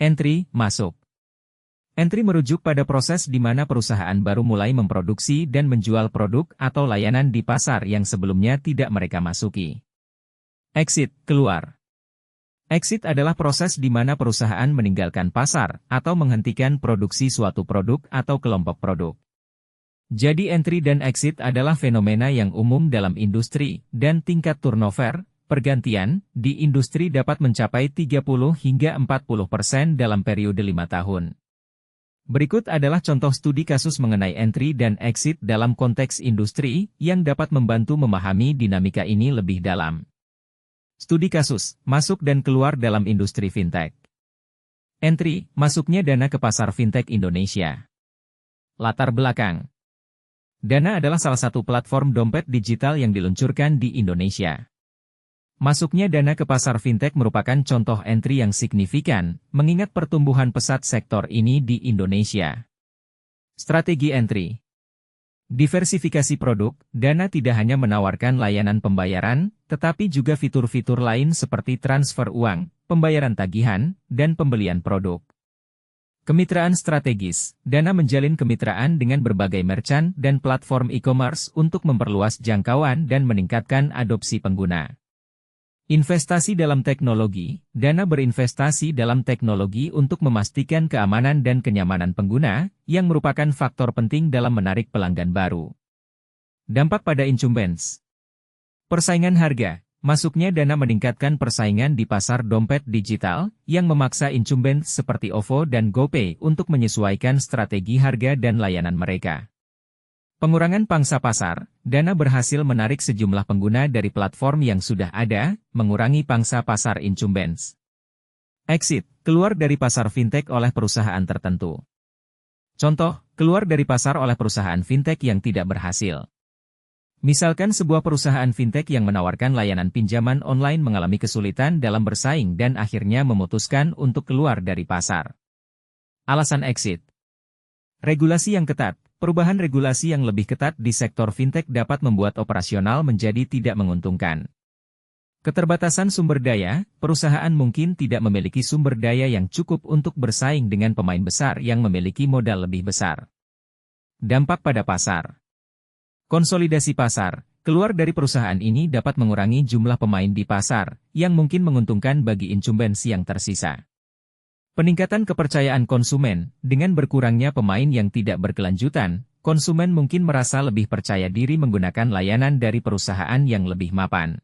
Entry, masuk. Entry merujuk pada proses di mana perusahaan baru mulai memproduksi dan menjual produk atau layanan di pasar yang sebelumnya tidak mereka masuki. Exit, keluar. Exit adalah proses di mana perusahaan meninggalkan pasar atau menghentikan produksi suatu produk atau kelompok produk. Jadi entry dan exit adalah fenomena yang umum dalam industri, dan tingkat turnover, pergantian, di industri dapat mencapai 30 hingga 40% dalam periode 5 tahun. Berikut adalah contoh studi kasus mengenai entry dan exit dalam konteks industri, yang dapat membantu memahami dinamika ini lebih dalam. Studi kasus, masuk dan keluar dalam industri fintech. Entry, masuknya Dana ke pasar fintech Indonesia. Latar belakang. Dana adalah salah satu platform dompet digital yang diluncurkan di Indonesia. Masuknya Dana ke pasar fintech merupakan contoh entry yang signifikan, mengingat pertumbuhan pesat sektor ini di Indonesia. Strategi entry. Diversifikasi produk, Dana tidak hanya menawarkan layanan pembayaran, tetapi juga fitur-fitur lain seperti transfer uang, pembayaran tagihan, dan pembelian produk. Kemitraan strategis, Dana menjalin kemitraan dengan berbagai merchant dan platform e-commerce untuk memperluas jangkauan dan meningkatkan adopsi pengguna. Investasi dalam teknologi, Dana berinvestasi dalam teknologi untuk memastikan keamanan dan kenyamanan pengguna, yang merupakan faktor penting dalam menarik pelanggan baru. Dampak pada incumbents. Persaingan harga, masuknya Dana meningkatkan persaingan di pasar dompet digital, yang memaksa incumbents seperti OVO dan GoPay untuk menyesuaikan strategi harga dan layanan mereka. Pengurangan pangsa pasar, Dana berhasil menarik sejumlah pengguna dari platform yang sudah ada, mengurangi pangsa pasar incumbents. Exit, keluar dari pasar fintech oleh perusahaan tertentu. Contoh, keluar dari pasar oleh perusahaan fintech yang tidak berhasil. Misalkan sebuah perusahaan fintech yang menawarkan layanan pinjaman online mengalami kesulitan dalam bersaing dan akhirnya memutuskan untuk keluar dari pasar. Alasan exit. Regulasi yang ketat. Perubahan regulasi yang lebih ketat di sektor fintech dapat membuat operasional menjadi tidak menguntungkan. Keterbatasan sumber daya, perusahaan mungkin tidak memiliki sumber daya yang cukup untuk bersaing dengan pemain besar yang memiliki modal lebih besar. Dampak pada pasar. Konsolidasi pasar, keluar dari perusahaan ini dapat mengurangi jumlah pemain di pasar, yang mungkin menguntungkan bagi incumbents yang tersisa. Peningkatan kepercayaan konsumen, dengan berkurangnya pemain yang tidak berkelanjutan, konsumen mungkin merasa lebih percaya diri menggunakan layanan dari perusahaan yang lebih mapan.